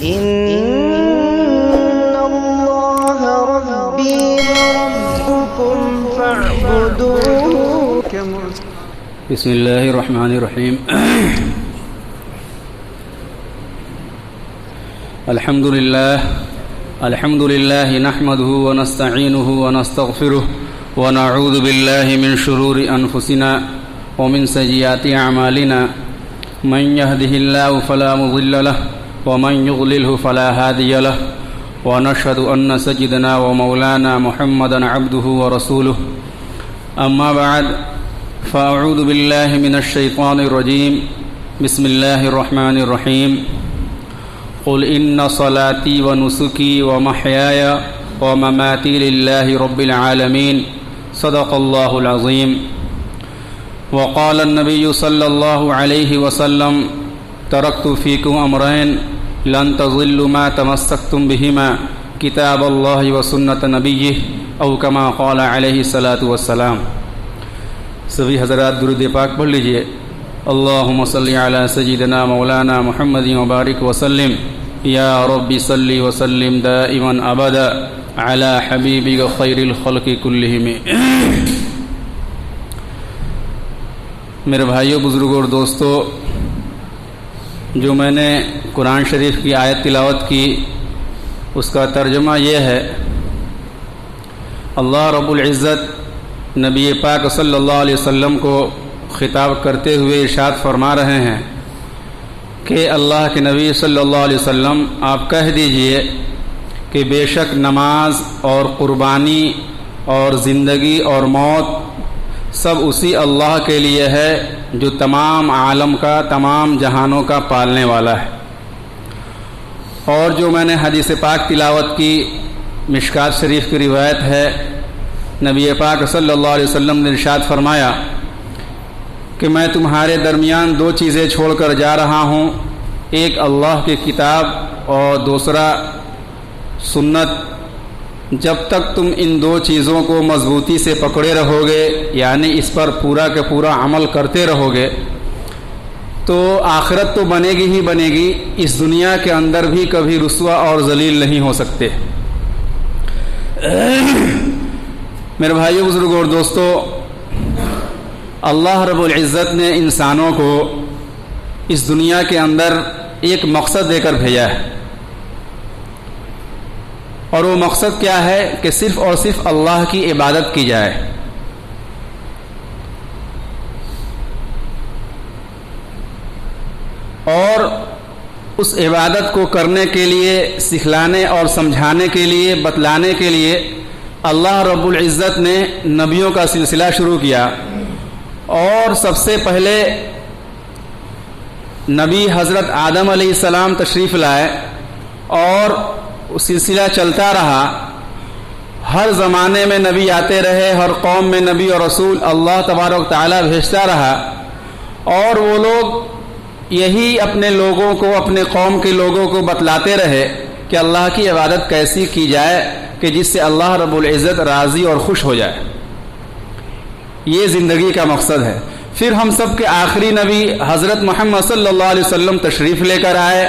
إن الله ربي وربكم فاعبدوه. بسم الله الرحمن الرحيم. الحمد لله نحمده ونستعينه ونستغفره ونعوذ بالله من شرور أنفسنا ومن سيئات أعمالنا من يهده الله فلا مضل له ومن يضلله فلا هادي له ونشهد أن سيدنا ومولانا محمدا عبده ورسوله. أما بعد فأعوذ بالله من الشيطان الرجيم. بسم الله الرحمن الرحيم. قل إن صلاتي ونسكي ومحياي ومماتي لله رب العالمين. صدق الله العظيم. وقال النبي صلى الله عليه وسلم تركت فيكم أمرين لن تضلوا ما تمسكتم بهما كتاب الله وسنة نبيه أو كما قال عليه الصلاة والسلام. سبھی حضرات درود پاک پڑھ لیجئے. اللہم صلی علی سیدنا مولانا محمد وبارک وسلم. یا رب صلی وسلم دائما ابدا علی حبیبک خیر الخلق کلہم. میرے بھائیوں، بزرگوں اور دوستو، جو میں نے قرآن شریف کی آیت تلاوت کی اس کا ترجمہ یہ ہے. اللہ رب العزت نبی پاک صلی اللہ علیہ وسلم کو خطاب کرتے ہوئے ارشاد فرما رہے ہیں کہ اللہ کے نبی صلی اللہ علیہ وسلم آپ کہہ دیجئے کہ بے شک نماز اور قربانی اور زندگی اور موت سب اسی اللہ کے لیے ہے جو تمام عالم کا، تمام جہانوں کا پالنے والا ہے. اور جو میں نے حدیث پاک تلاوت کی، مشکات شریف کی روایت ہے، نبی پاک صلی اللہ علیہ وسلم نے ارشاد فرمایا کہ میں تمہارے درمیان دو چیزیں چھوڑ کر جا رہا ہوں، ایک اللہ کی کتاب اور دوسرا سنت. جب تک تم ان دو چیزوں کو مضبوطی سے پکڑے رہو گے، یعنی اس پر پورا کا پورا عمل کرتے رہو گے، تو آخرت تو بنے گی ہی بنے گی، اس دنیا کے اندر بھی کبھی رسوا اور ذلیل نہیں ہو سکتے. میرے بھائیوں، بزرگوں اور دوستو، اللہ رب العزت نے انسانوں کو اس دنیا کے اندر ایک مقصد دے کر بھیجا ہے، اور وہ مقصد کیا ہے کہ صرف اور صرف اللہ کی عبادت کی جائے. اور اس عبادت کو کرنے کے لیے، سکھلانے اور سمجھانے کے لیے، بتلانے کے لیے اللہ رب العزت نے نبیوں کا سلسلہ شروع کیا. اور سب سے پہلے نبی حضرت آدم علیہ السلام تشریف لائے، اور سلسلہ چلتا رہا. ہر زمانے میں نبی آتے رہے، ہر قوم میں نبی اور رسول اللہ تبارک و تعالیٰ بھیجتا رہا، اور وہ لوگ یہی اپنے لوگوں کو، اپنے قوم کے لوگوں کو بتلاتے رہے کہ اللہ کی عبادت کیسی کی جائے کہ جس سے اللہ رب العزت راضی اور خوش ہو جائے. یہ زندگی کا مقصد ہے. پھر ہم سب کے آخری نبی حضرت محمد صلی اللہ علیہ وسلم تشریف لے کر آئے،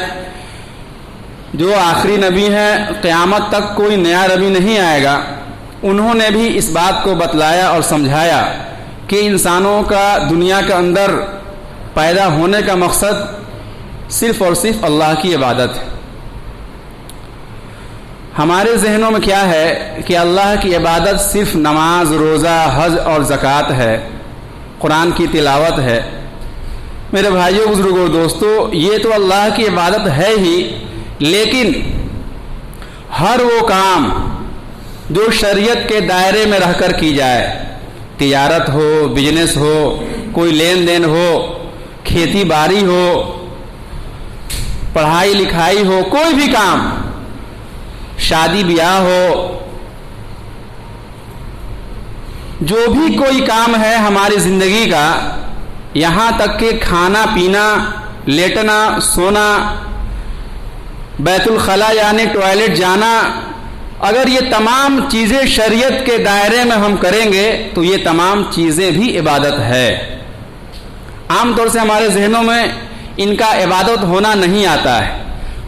جو آخری نبی ہیں، قیامت تک کوئی نیا نبی نہیں آئے گا. انہوں نے بھی اس بات کو بتلایا اور سمجھایا کہ انسانوں کا دنیا کے اندر پیدا ہونے کا مقصد صرف اور صرف اللہ کی عبادت ہے. ہمارے ذہنوں میں کیا ہے کہ اللہ کی عبادت صرف نماز، روزہ، حج اور زکوٰۃ ہے، قرآن کی تلاوت ہے. میرے بھائیوں، بزرگوں اور دوستو، یہ تو اللہ کی عبادت ہے ہی، لیکن ہر وہ کام جو شریعت کے دائرے میں رہ کر کی جائے، تجارت ہو، بزنس ہو، کوئی لین دین ہو، کھیتی باڑی ہو، پڑھائی لکھائی ہو، کوئی بھی کام، شادی بیاہ ہو، جو بھی کوئی کام ہے ہماری زندگی کا، یہاں تک کہ کھانا پینا، لیٹنا، سونا، بیت الخلا یعنی ٹوائلٹ جانا، اگر یہ تمام چیزیں شریعت کے دائرے میں ہم کریں گے تو یہ تمام چیزیں بھی عبادت ہے. عام طور سے ہمارے ذہنوں میں ان کا عبادت ہونا نہیں آتا ہے.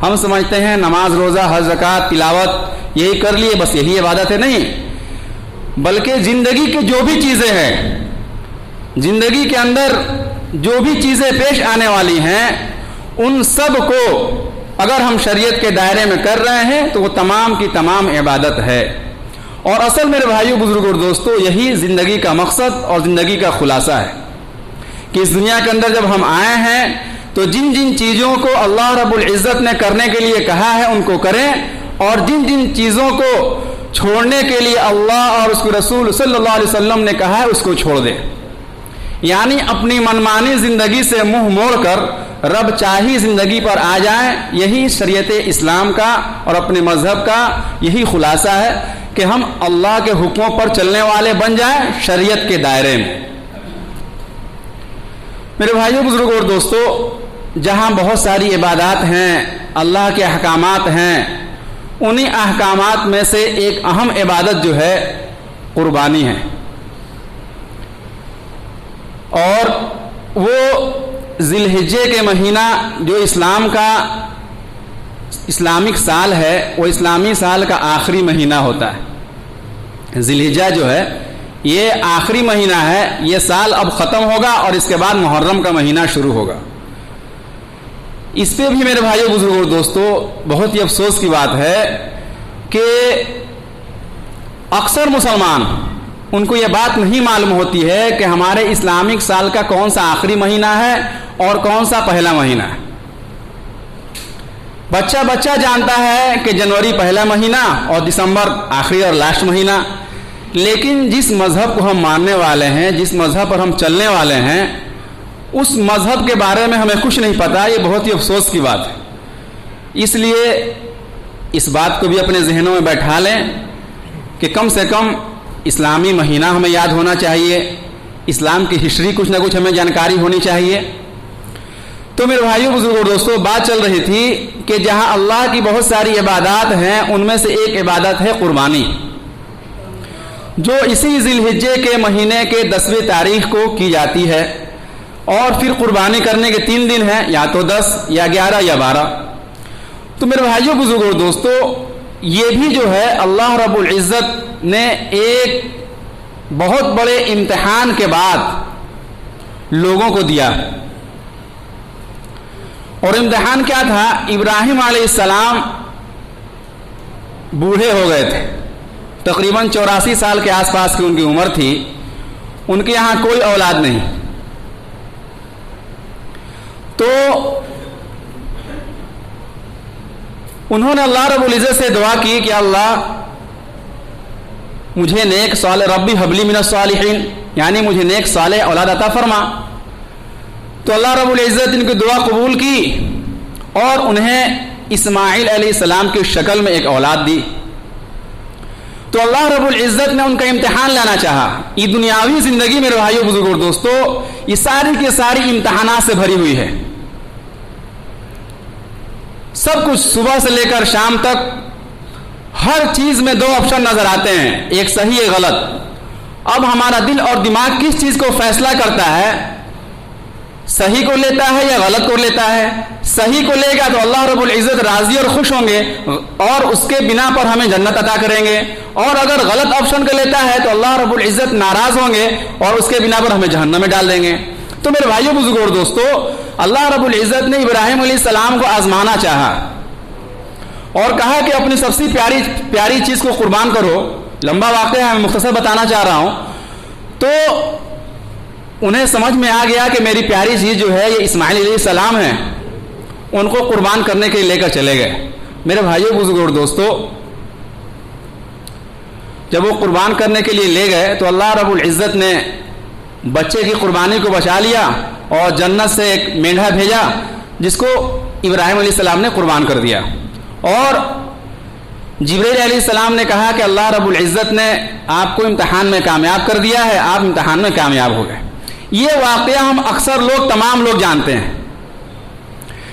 ہم سمجھتے ہیں نماز روزہ حج زکوٰۃ تلاوت یہی کر لیے بس یہی عبادت ہے، نہیں، بلکہ زندگی کی جو بھی چیزیں ہیں، زندگی کے اندر جو بھی چیزیں پیش آنے والی ہیں، ان سب کو اگر ہم شریعت کے دائرے میں کر رہے ہیں تو وہ تمام کی تمام عبادت ہے۔ اور اصل میرے بھائیوں بزرگوں اور دوستو یہی زندگی کا مقصد اور زندگی کا خلاصہ ہے کہ اس دنیا کے اندر جب ہم آئے ہیں تو جن جن چیزوں کو اللہ رب العزت نے کرنے کے لیے کہا ہے ان کو کریں، اور جن جن چیزوں کو چھوڑنے کے لیے اللہ اور اس کے رسول صلی اللہ علیہ وسلم نے کہا ہے اس کو چھوڑ دیں۔ یعنی اپنی منمانی زندگی سے منہ موڑ کر رب چاہی زندگی پر آ جائیں، یہی شریعت اسلام کا اور اپنے مذہب کا یہی خلاصہ ہے کہ ہم اللہ کے حکموں پر چلنے والے بن جائیں شریعت کے دائرے میں۔ میرے بھائیوں بزرگوں اور دوستو، جہاں بہت ساری عبادات ہیں، اللہ کے احکامات ہیں، انہی احکامات میں سے ایک اہم عبادت جو ہے قربانی ہے، اور وہ ذی الحجہ کے مہینہ جو اسلام کا اسلامک سال ہے وہ اسلامی سال کا آخری مہینہ ہوتا ہے۔ ذی الحجہ جو ہے یہ آخری مہینہ ہے، یہ سال اب ختم ہوگا اور اس کے بعد محرم کا مہینہ شروع ہوگا۔ اس پہ بھی میرے بھائیوں بزرگوں اور دوستو بہت ہی افسوس کی بات ہے کہ اکثر مسلمان ان کو یہ بات نہیں معلوم ہوتی ہے کہ ہمارے اسلامک سال کا کون سا آخری مہینہ ہے اور کون سا پہلا مہینہ ہے۔ بچہ جانتا ہے کہ جنوری پہلا مہینہ اور دسمبر آخری اور لاسٹ مہینہ، لیکن جس مذہب کو ہم ماننے والے ہیں، جس مذہب پر ہم چلنے والے ہیں، اس مذہب کے بارے میں ہمیں کچھ نہیں پتا۔ یہ بہت ہی افسوس کی بات ہے۔ اس لیے اس بات کو بھی اپنے ذہنوں میں بیٹھا لیں کہ کم سے کم اسلامی مہینہ ہمیں یاد ہونا چاہیے، اسلام کی ہسٹری کچھ نہ کچھ ہمیں جانکاری ہونی چاہیے۔ تو میرے بھائیوں بزرگوں دوستوں، بات چل رہی تھی کہ جہاں اللہ کی بہت ساری عبادات ہیں ان میں سے ایک عبادت ہے قربانی، جو اسی ذی الحجہ کے مہینے کے 10ویں تاریخ کو کی جاتی ہے، اور پھر قربانی کرنے کے 3 دن ہیں، یا تو 10 یا 11 یا 12۔ تو میرے بھائیوں بزرگوں دوستو، یہ بھی جو ہے اللہ رب العزت نے ایک بہت بڑے امتحان کے بعد لوگوں کو دیا، اور امتحان کیا تھا؟ ابراہیم علیہ السلام بوڑھے ہو گئے تھے، تقریباً 84 سال کے آس پاس کی ان کی عمر تھی، ان کے یہاں کوئی اولاد نہیں۔ تو انہوں نے اللہ رب العزت سے دعا کی کہ اللہ مجھے نیک صالح، ربی حبلی من الصالحین، یعنی مجھے نیک صالح اولاد عطا فرما۔ تو اللہ رب العزت ان کی دعا قبول کی اور انہیں اسماعیل علیہ السلام کی شکل میں ایک اولاد دی۔ تو اللہ رب العزت نے ان کا امتحان لینا چاہا۔ یہ دنیاوی زندگی میرے بھائیوں بزرگوں اور دوستو یہ ساری کی ساری امتحانات سے بھری ہوئی ہے۔ سب کچھ صبح سے لے کر شام تک ہر چیز میں 2 آپشن نظر آتے ہیں، ایک صحیح ایک غلط۔ اب ہمارا دل اور دماغ کس چیز کو فیصلہ کرتا ہے؟ صحیح کو لیتا ہے یا غلط کو لیتا ہے؟ صحیح کو لے گا تو اللہ رب العزت راضی اور خوش ہوں گے اور اس کے بنا پر ہمیں جنت عطا کریں گے، اور اگر غلط آپشن کو لیتا ہے تو اللہ رب العزت ناراض ہوں گے اور اس کے بنا پر ہمیں جہنم میں ڈال دیں گے۔ تو میرے بھائیوں بزرگوں اور دوستو، اللہ رب العزت نے ابراہیم علیہ السلام کو آزمانا چاہا اور کہا کہ اپنی سب سے پیاری چیز کو قربان کرو۔ لمبا واقعہ ہے، میں مختصر بتانا چاہ رہا ہوں۔ تو انہیں سمجھ میں آ گیا کہ میری پیاری چیز جو ہے یہ اسماعیل علیہ السلام ہے، ان کو قربان کرنے کے لیے لے کر چلے گئے۔ میرے بھائیوں بزرگوں اور دوستو، جب وہ قربان کرنے کے لیے لے گئے تو اللہ رب العزت نے بچے کی قربانی کو بچا لیا اور جنت سے ایک مینڈھا بھیجا جس کو ابراہیم علیہ السلام نے قربان کر دیا، اور جبریل علیہ السلام نے کہا کہ اللہ رب العزت نے آپ کو امتحان میں کامیاب کر دیا ہے، آپ امتحان میں کامیاب ہو گئے۔ یہ واقعہ ہم اکثر تمام لوگ جانتے ہیں،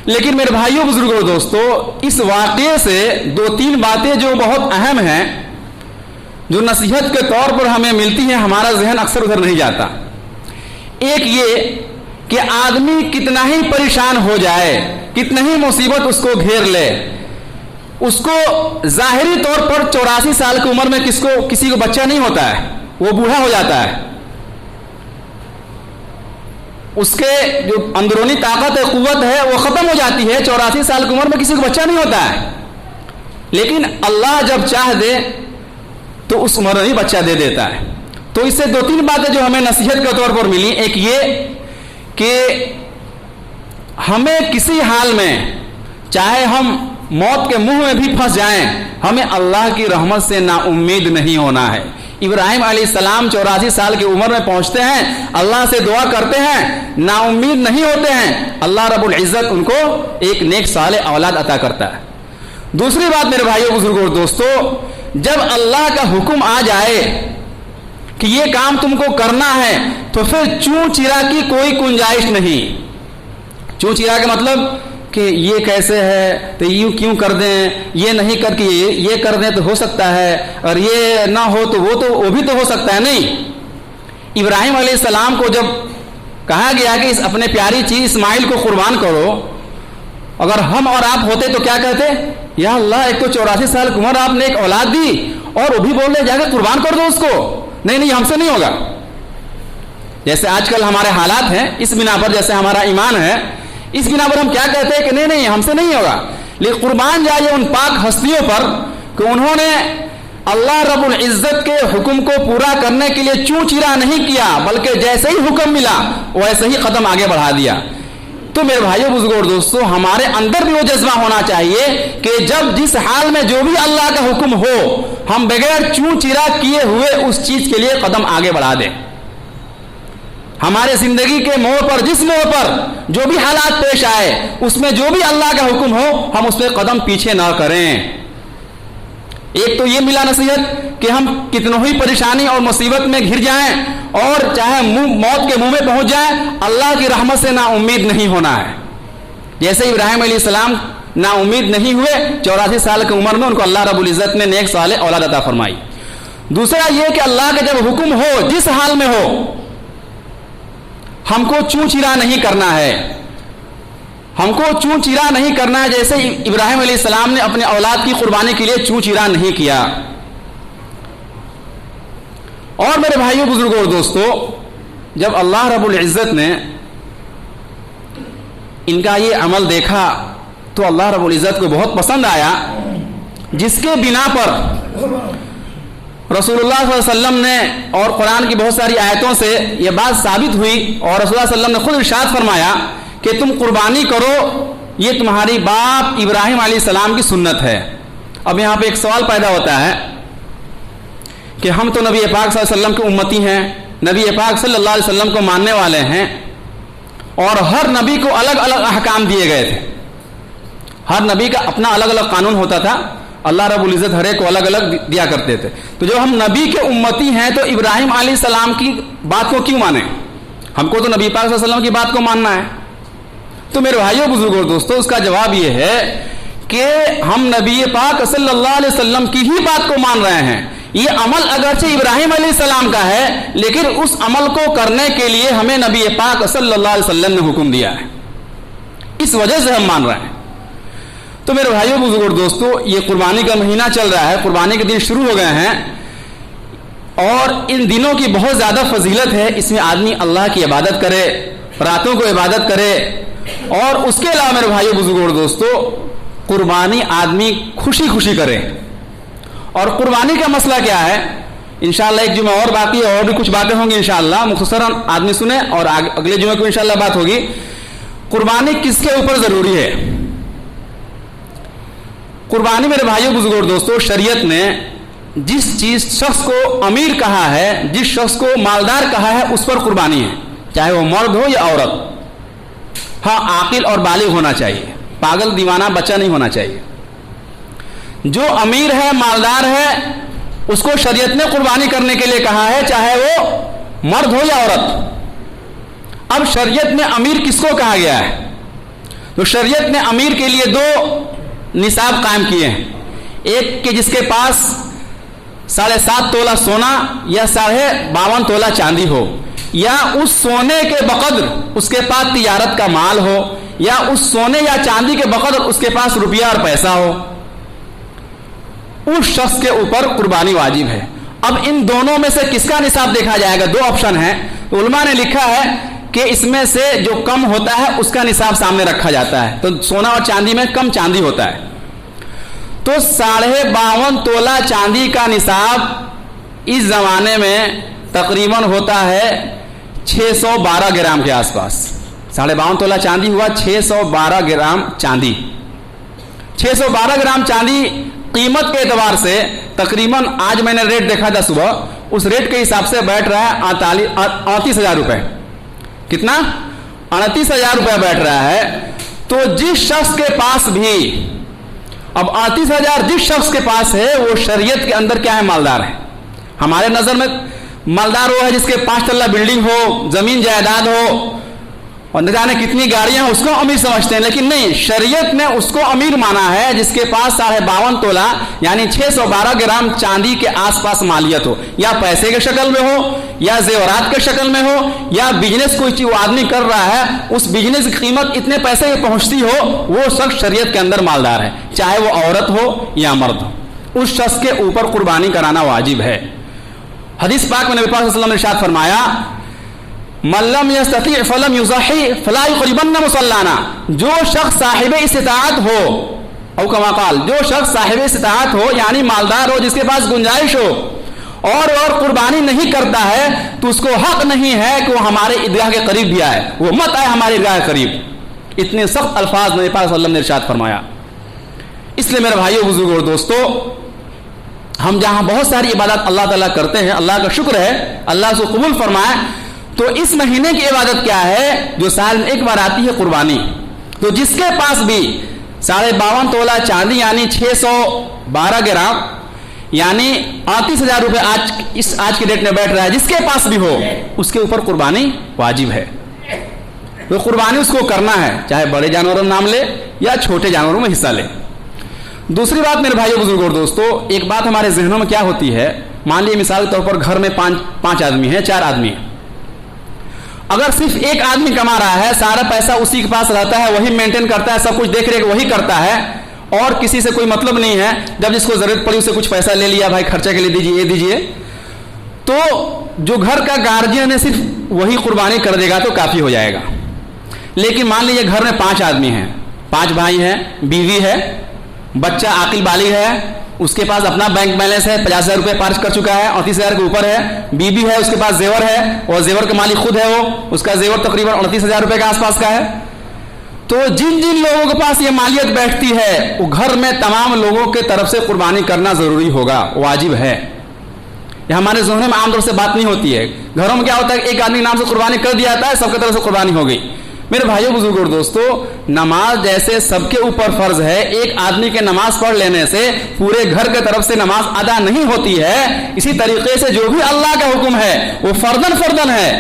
لیکن میرے بھائیوں بزرگوں دوستو، اس واقعے سے 2-3 باتیں جو بہت اہم ہیں، جو نصیحت کے طور پر ہمیں ملتی ہیں، ہمارا ذہن اکثر ادھر نہیں جاتا۔ ایک یہ کہ آدمی کتنا ہی پریشان ہو جائے، کتنی ہی مصیبت اس کو گھیر لے، اس کو ظاہری طور پر 84 سال کی عمر میں کسی کو بچہ نہیں ہوتا ہے، وہ بوڑھا ہو جاتا ہے، اس کے جو اندرونی طاقت ہے، قوت ہے، وہ ختم ہو جاتی ہے، 84 سال کی عمر میں کسی کو بچہ نہیں ہوتا ہے، لیکن اللہ جب چاہ دے تو اس عمر میں ہی بچہ دے دیتا ہے۔ تو اس سے 2-3 باتیں جو ہمیں نصیحت کے طور پر ملی، ایک یہ کہ ہمیں کسی حال میں، چاہے ہم موت کے منہ میں بھی پھنس جائیں، ہمیں اللہ کی رحمت سے نا امید نہیں ہونا ہے۔ ابراہیم علیہ السلام 84 سال کی عمر میں پہنچتے ہیں، اللہ سے دعا کرتے ہیں، نا امید نہیں ہوتے ہیں، اللہ رب العزت ان کو ایک نیک صالح اولاد عطا کرتا ہے۔ دوسری بات میرے بھائیوں بزرگوں اور دوستو، جب اللہ کا حکم آ جائے کہ یہ کام تم کو کرنا ہے تو پھر چوں چرا کی کوئی گنجائش نہیں۔ چوں چرا کا مطلب کہ یہ کیسے ہے تو یوں کیوں کر دیں، یہ نہیں کر کے یہ کر دیں تو ہو سکتا ہے، اور یہ نہ ہو تو وہ بھی تو ہو سکتا ہے۔ نہیں، ابراہیم علیہ السلام کو جب کہا گیا کہ اس اپنے پیاری چیز اسماعیل کو قربان کرو، اگر ہم اور آپ ہوتے تو کیا کہتے؟ یا اللہ، ایک تو 84 سال کی عمر آپ نے ایک اولاد دی اور وہ بھی بول رہے جا کے قربان کر دو اس کو، نہیں ہم سے نہیں ہوگا۔ جیسے آج کل ہمارے حالات ہیں، اس بنا پر جیسے ہمارا ایمان ہے، اس بنا پر ہم کیا کہتے ہیں کہ نہیں ہم سے نہیں ہوگا، لیکن قربان جائے ان پاک ہستیوں پر کہ انہوں نے اللہ رب العزت کے حکم کو پورا کرنے کے لیے چوں چرا نہیں کیا، بلکہ جیسے ہی حکم ملا ویسے ہی قدم آگے بڑھا دیا۔ تو میرے بھائیوں بزرگوں اور دوستو، ہمارے اندر بھی وہ جذبہ ہونا چاہیے کہ جب جس حال میں جو بھی اللہ کا حکم ہو، ہم بغیر چوں چرا کیے ہوئے اس چیز کے لیے قدم آگے بڑھا دیں۔ ہمارے زندگی کے موڑ پر، جس موڑ پر جو بھی حالات پیش آئے، اس میں جو بھی اللہ کا حکم ہو، ہم اس پہ قدم پیچھے نہ کریں۔ ایک تو یہ ملا نصیحت کہ ہم کتنوں ہی پریشانی اور مصیبت میں گھر جائیں اور چاہے موت کے منہ میں پہنچ جائیں، اللہ کی رحمت سے نا امید نہیں ہونا ہے۔ جیسے ابراہیم علیہ السلام نا امید نہیں ہوئے، 84 سال کی عمر میں ان کو اللہ رب العزت نے نیک صالح اولاد عطا فرمائی۔ دوسرا یہ کہ اللہ کا جب حکم ہو، جس حال میں ہو، ہم کو چوں چرا نہیں کرنا ہے، ہم کو چوں چرا نہیں کرنا ہے۔ جیسے ابراہیم علیہ السلام نے اپنے اولاد کی قربانی کے لیے چوں چرا نہیں کیا۔ اور میرے بھائیوں بزرگوں اور دوستو، جب اللہ رب العزت نے ان کا یہ عمل دیکھا تو اللہ رب العزت کو بہت پسند آیا، جس کے بنا پر رسول اللہ صلی اللہ علیہ وسلم نے اور قرآن کی بہت ساری آیتوں سے یہ بات ثابت ہوئی، اور رسول اللہ صلی اللہ علیہ وسلم نے خود ارشاد فرمایا کہ تم قربانی کرو، یہ تمہاری باپ ابراہیم علیہ السلام کی سنت ہے۔ اب یہاں پہ ایک سوال پیدا ہوتا ہے کہ ہم تو نبی پاک صلی اللہ علیہ وسلم کے امتی ہیں، نبی پاک صلی اللہ علیہ وسلم کو ماننے والے ہیں، اور ہر نبی کو الگ الگ احکام دیے گئے تھے، ہر نبی کا اپنا الگ الگ قانون ہوتا تھا، اللہ رب العزت ہر ایک کو الگ الگ دیا کرتے تھے۔ تو جب ہم نبی کے امتی ہیں تو ابراہیم علیہ السلام کی بات کو کیوں مانیں؟ ہم کو تو نبی پاک صلی اللہ علیہ وسلم کی بات کو ماننا ہے۔ تو میرے بھائیوں بزرگوں اور دوستوں، اس کا جواب یہ ہے کہ ہم نبی پاک صلی اللہ علیہ وسلم کی ہی بات کو مان رہے ہیں۔ یہ عمل اگرچہ ابراہیم علیہ السلام کا ہے، لیکن اس عمل کو کرنے کے لیے ہمیں نبی پاک صلی اللہ علیہ وسلم نے حکم دیا ہے، اس وجہ سے ہم مان رہے ہیں۔ تو میرے بھائیوں بزرگوں اور دوستو، یہ قربانی کا مہینہ چل رہا ہے، قربانی کے دن شروع ہو گئے ہیں، اور ان دنوں کی بہت زیادہ فضیلت ہے۔ اس میں آدمی اللہ کی عبادت کرے، راتوں کو عبادت کرے، اور اس کے علاوہ میرے بھائیوں بزرگوں اور دوستو، قربانی آدمی خوشی خوشی کرے۔ اور قربانی کا مسئلہ کیا ہے، انشاءاللہ ایک جمعہ اور باقی ہے، اور بھی کچھ باتیں ہوں گی انشاءاللہ، مختصراً آدمی سنے، اور اگلے جمعے کو انشاءاللہ بات ہوگی۔ قربانی کس کے اوپر ضروری ہے؟ قربانی میرے بھائیوں بزرگوں اور دوستو، شریعت نے جس چیز شخص کو امیر کہا ہے، جس شخص کو مالدار کہا ہے، اس پر قربانی ہے، چاہے وہ مرد ہو یا عورت۔ ہاں، عاقل اور بالغ ہونا چاہیے، پاگل دیوانہ بچہ نہیں ہونا چاہیے۔ جو امیر ہے، مالدار ہے، اس کو شریعت نے قربانی کرنے کے لیے کہا ہے، چاہے وہ مرد ہو یا عورت۔ اب شریعت میں امیر کس کو کہا گیا ہے؟ تو شریعت نے امیر کے لیے 2 نصاب قائم کیے ہیں۔ ایک کہ جس کے پاس 7.5 تولہ سونا یا 52.5 تولہ چاندی ہو، یا اس سونے کے بقدر اس کے پاس تجارت کا مال ہو، یا اس سونے یا چاندی کے بقدر اس کے پاس روپیہ اور پیسہ ہو، اس شخص کے اوپر قربانی واجب ہے۔ اب ان دونوں میں سے کس کا نصاب دیکھا جائے گا؟ دو آپشن ہیں، علماء نے لکھا ہے کہ اس میں سے جو کم ہوتا ہے اس کا نصاب سامنے رکھا جاتا ہے۔ تو سونا اور چاندی میں کم چاندی ہوتا ہے، تو 52.5 تولہ چاندی کا نصاب اس زمانے میں تقریباً ہوتا ہے 612 گرام کے آس پاس۔ 52.5 تولہ چاندی ہوا 612 گرام چاندی۔ 612 گرام چاندی قیمت کے اعتبار سے تقریباً آج میں نے ریٹ دیکھا تھا صبح، اس ریٹ کے حساب سے بیٹھ رہا ہے 38,000 روپے۔ کتنا؟ 38,000 روپے بیٹھ رہا ہے۔ تو جس شخص کے پاس بھی، اب 38,000 جس شخص کے پاس ہے وہ شریعت کے اندر کیا ہے؟ مالدار ہے۔ ہمارے نظر میں مالدار وہ ہے جس کے 5 تلہ بلڈنگ ہو، زمین جائیداد ہو اور نہ جانے کتنی گاڑیاں، اس کو امیر سمجھتے ہیں، لیکن نہیں، شریعت نے اس کو امیر مانا ہے جس کے پاس 52.5 تولہ یعنی 612 گرام چاندی کے آس پاس مالیت ہو، یا پیسے کے شکل میں ہو، یا زیورات کے شکل میں ہو، یا بزنس کوئی چیز وہ آدمی کر رہا ہے، اس بزنس کی قیمت اتنے پیسے میں پہنچتی ہو، وہ شخص شریعت کے اندر مالدار ہے، چاہے وہ عورت ہو یا مرد ہو، اس شخص کے اوپر قربانی کرانا واجب ہے۔ حدیث پاک میں نبی پاک صلی اللہ علیہ وسلم نے ارشاد فرمایا، من لم یستطیع فلم یضحی فلا یقربن مصلانا، جو شخص صاحب استطاعت ہو، او کما قال، جو شخص صاحب استطاعت ہو یعنی مالدار ہو، جس کے پاس گنجائش ہو اور قربانی نہیں کرتا ہے، تو اس کو حق نہیں ہے کہ وہ ہمارے عیدگاہ کے قریب بھی آئے، وہ مت آئے ہمارے عیدگاہ کے قریب۔ اتنے سخت الفاظ نبی پاک صلی اللہ علیہ وسلم نے ارشاد فرمایا۔ اس لیے میرے بھائیو، بزرگوں اور دوستو، ہم جہاں بہت ساری عبادات اللہ تعالیٰ کرتے ہیں، اللہ کا شکر ہے اللہ اس کو قبول فرمائے، تو اس مہینے کی عبادت کیا ہے؟ جو سال میں ایک بار آتی ہے، قربانی۔ تو جس کے پاس بھی 52.5 تولہ چاندی یعنی 612 گرام یعنی 38,000 روپے آج کی ڈیٹ میں بیٹھ رہا ہے، جس کے پاس بھی ہو، اس کے اوپر قربانی واجب ہے۔ تو قربانی اس کو کرنا ہے، چاہے بڑے جانوروں نام لے یا چھوٹے جانوروں میں حصہ لے۔ دوسری بات میرے بھائیو، بزرگوں اور دوستو، ایک بات ہمارے ذہنوں میں کیا ہوتی ہے، مان لیے مثال کے طور پر گھر میں 5 آدمی ہیں، 4 آدمی ہیں، اگر صرف ایک آدمی کما رہا ہے، سارا پیسہ اسی کے پاس رہتا ہے، وہی مینٹین کرتا ہے، سب کچھ دیکھ ریکھ وہی کرتا ہے، اور کسی سے کوئی مطلب نہیں ہے، جب جس کو ضرورت پڑی اسے کچھ پیسہ لے لیا، بھائی خرچہ کے لیے دیجیے، یہ دیجیے، تو جو گھر کا گارجین ہے صرف وہی قربانی کر دے گا تو کافی ہو جائے گا۔ لیکن مان لیجیے گھر میں 5 آدمی ہیں، 5 بھائی ہیں، بیوی ہے، بچہ عاقل بالغ ہے، اس کے پاس اپنا بینک بیلنس ہے، 50,000 روپے پارچ کر چکا ہے، 38,000 کے اوپر ہے، بیوی ہے، اس کے پاس زیور ہے اور زیور کا مالک خود ہے، وہ اس کا زیور تقریباً 38,000 روپے کے آس پاس کا ہے۔ تو جن لوگوں کے پاس یہ مالیت بیٹھتی ہے، وہ گھر میں تمام لوگوں کے طرف سے قربانی کرنا ضروری ہوگا، واجب ہے۔ یہ ہمارے ذہن میں عام طور سے بات نہیں ہوتی ہے، گھروں میں کیا ہوتا ہے کہ ایک آدمی نام سے قربانی کر دیا جاتا ہے، سب کی طرف سے قربانی ہو گئی۔ میرے بھائیو، بزرگوں اور دوستو، نماز جیسے سب کے اوپر فرض ہے، ایک آدمی کے نماز پڑھ لینے سے پورے گھر کے طرف سے نماز ادا نہیں ہوتی ہے، اسی طریقے سے جو بھی اللہ کا حکم ہے وہ فردن ہے،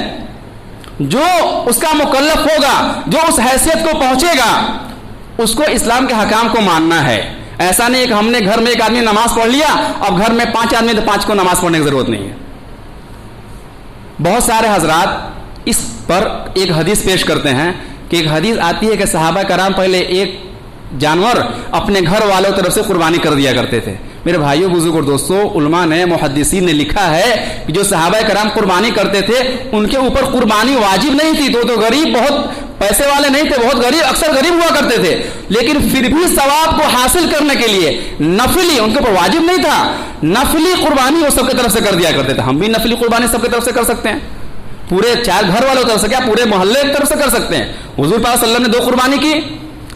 جو اس کا مکلف ہوگا، جو اس حیثیت کو پہنچے گا، اس کو اسلام کے حکام کو ماننا ہے۔ ایسا نہیں کہ ہم نے گھر میں ایک آدمی نماز پڑھ لیا، اب گھر میں 5 آدمی تو 5 کو نماز پڑھنے کی ضرورت نہیں ہے۔ بہت سارے حضرات اس پر ایک حدیث پیش کرتے ہیں کہ ایک حدیث آتی ہے کہ صحابہ کرام پہلے ایک جانور اپنے گھر والوں طرف سے قربانی کر دیا کرتے تھے۔ میرے بھائیوں، بزرگوں اور دوستوں، علماء نے، محدثین نے لکھا ہے کہ جو صحابہ کرام قربانی کرتے تھے ان کے اوپر قربانی واجب نہیں تھی، تو غریب، بہت پیسے والے نہیں تھے، بہت غریب، اکثر غریب ہوا کرتے تھے، لیکن پھر بھی ثواب کو حاصل کرنے کے لیے نفلی، ان کے اوپر واجب نہیں تھا، نفلی قربانی وہ سب کی طرف سے کر دیا کرتے تھے۔ ہم بھی نفلی قربانی سب کی طرف سے کر سکتے ہیں، پورے 4 گھر والوں کی طرف سے کیا، پورے محلے کی طرف سے کر سکتے ہیں۔ حضور پاک صلی اللہ علیہ وسلم نے 2 قربانی کی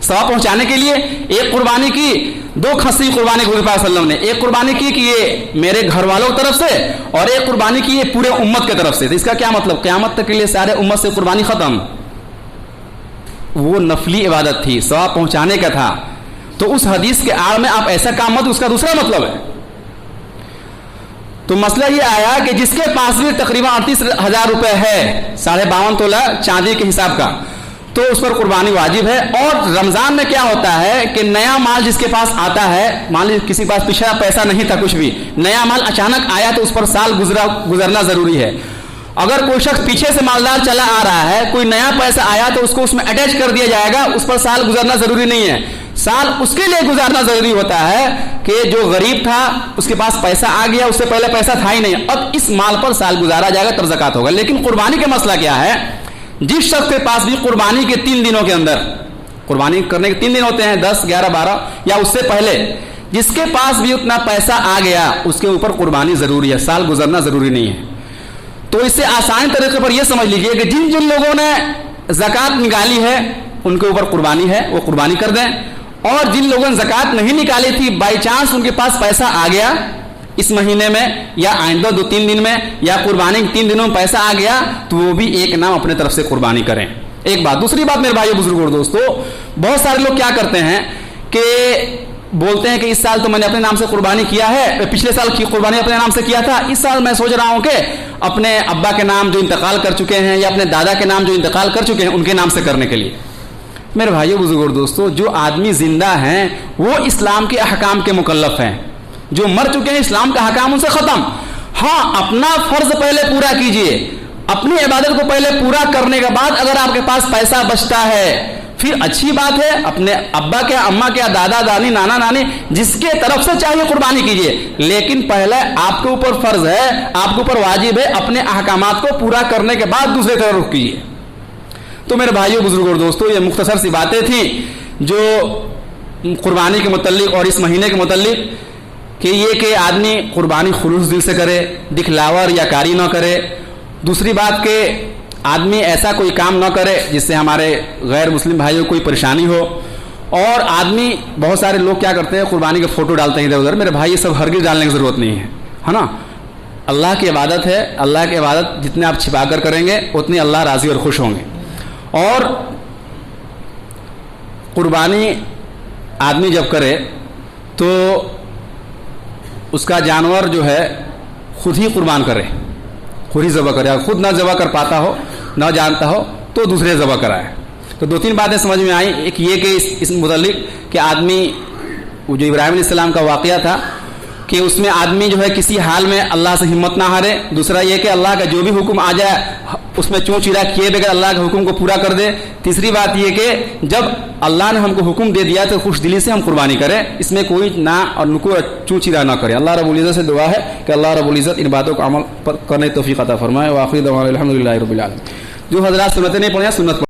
ثواب پہنچانے کے لیے، ایک قربانی کی، 2 کھسی قربانی کی، حضور پاک صلی اللہ علیہ وسلم نے ایک قربانی کی کہ یہ میرے گھر والوں کی طرف سے، اور ایک قربانی کی یہ پورے امت کی طرف سے۔ اس کا کیا مطلب، قیامت تک کے لیے سارے امت سے قربانی ختم۔ وہ نفلی عبادت تھی، ثواب پہنچانے کا تھا، تو اس حدیث کے آڑ میں آپ ایسا کام مت، اس کا دوسرا مطلب ہے۔ تو مسئلہ یہ آیا کہ جس کے پاس بھی تقریباً 38,000 روپے ہے، 52.5 تولہ چاندی کے حساب کا، تو اس پر قربانی واجب ہے۔ اور رمضان میں کیا ہوتا ہے کہ نیا مال جس کے پاس آتا ہے، مان لیجیے کسی کے پاس پچھلا پیسہ نہیں تھا، کچھ بھی نیا مال اچانک آیا، تو اس پر سال گزرنا ضروری ہے۔ اگر کوئی شخص پیچھے سے مالدار چلا آ رہا ہے, کوئی نیا پیسہ آیا تو اس کو اس میں اٹیچ کر دیا جائے گا, اس پر سال گزرنا ضروری نہیں ہے. سال اس کے لیے گزارنا ضروری ہوتا ہے کہ جو غریب تھا اس کے پاس پیسہ آ گیا, اس سے پہلے پیسہ تھا ہی نہیں, اب اس مال پر سال گزارا جائے گا تب زکات ہوگا. لیکن قربانی کا مسئلہ کیا ہے, جس شخص کے پاس بھی قربانی کے 3 دنوں کے اندر, قربانی کرنے کے 3 دن ہوتے ہیں 10, 11, 12 یا اس سے پہلے, جس کے پاس بھی اتنا پیسہ آ گیا اس کے اوپر قربانی ضروری ہے, سال گزرنا ضروری نہیں ہے. تو اس سے آسان طریقے پر یہ سمجھ لیجئے کہ جن جن لوگوں نے زکوٰۃ نکالی ہے ان کے اوپر قربانی ہے, وہ قربانی کر دیں, اور جن لوگوں نے زکوٰۃ نہیں نکالی تھی, بائی چانس ان کے پاس پیسہ آ گیا اس مہینے میں یا آئندہ 2-3 دن میں یا قربانی کے 3 دنوں میں پیسہ آ گیا, تو وہ بھی ایک نام اپنے طرف سے قربانی کریں. ایک بات. دوسری بات میرے بھائیو بزرگوں اور دوستو, بہت سارے لوگ کیا کرتے ہیں کہ بولتے ہیں کہ اس سال تو میں نے اپنے نام سے قربانی کیا ہے, پچھلے سال کی قربانی اپنے نام سے کیا تھا, اس سال میں سوچ رہا ہوں کہ اپنے ابا کے نام جو انتقال کر چکے ہیں یا اپنے دادا کے نام جو انتقال کر چکے ہیں ان کے نام سے کرنے کے لیے. میرے بھائیو بزرگوں اور دوستو, جو آدمی زندہ ہیں وہ اسلام کے احکام کے مکلف ہیں, جو مر چکے ہیں اسلام کا احکام ان سے ختم. ہاں, اپنا فرض پہلے پورا کیجئے, اپنی عبادت کو پہلے پورا کرنے کے بعد اگر آپ کے پاس پیسہ بچتا ہے پھر اچھی بات ہے, اپنے ابا کے, اماں کے, دادا دانی, نانا نانی جس کے طرف سے چاہیے قربانی کیجئے, لیکن پہلے آپ کے اوپر فرض ہے, آپ کے اوپر واجب ہے اپنے احکامات کو پورا کرنے کے بعد دوسرے طرف رخ کیجئے. تو میرے بھائیو بزرگوں اور دوستو, یہ مختصر سی باتیں تھیں جو قربانی کے متعلق اور اس مہینے کے متعلق, کہ یہ کہ آدمی قربانی خلوص دل سے کرے, دکھلاوا یا کاری نہ کرے. دوسری بات کہ آدمی ایسا کوئی کام نہ کرے جس سے ہمارے غیر مسلم بھائیوں کو کوئی پریشانی ہو. اور آدمی, بہت سارے لوگ کیا کرتے ہیں قربانی کے فوٹو ڈالتے ہیں ادھر ادھر. میرے بھائی یہ سب ہرگز ڈالنے کی ضرورت نہیں ہے نا. اللہ کی عبادت ہے, اللہ کی عبادت جتنے آپ چھپا کر کریں گے اتنی اللہ راضی اور خوش ہوں گے. اور قربانی آدمی جب کرے تو اس کا جانور جو ہے خود ہی قربان کرے, خود ہی ذبح کرے. خود نہ ذبح کر پاتا ہو, نہ جانتا ہو تو دوسرے ذبح کرائے. تو 2-3 باتیں سمجھ میں آئیں. ایک یہ کہ اس متعلق کہ آدمی, جو ابراہیم علیہ السلام کا واقعہ تھا کہ اس میں آدمی جو ہے کسی حال میں اللہ سے ہمت نہ ہارے. دوسرا یہ کہ اللہ کا جو بھی حکم آ جائے اس میں چوں چیرا کیے بغیر اللہ کے حکم کو پورا کر دے. تیسری بات یہ کہ جب اللہ نے ہم کو حکم دے دیا تو خوش دلی سے ہم قربانی کریں, اس میں کوئی نہ اور نکو چوں چیرا نہ کریں. اللہ رب العزت سے دعا ہے کہ اللہ رب العزت ان باتوں کو عمل پر کرنے توفیق عطا فرمائے. وآخر دعوانا الحمدللہ رب العالمین. جو حضرات سنتیں نہیں پڑھیں سنت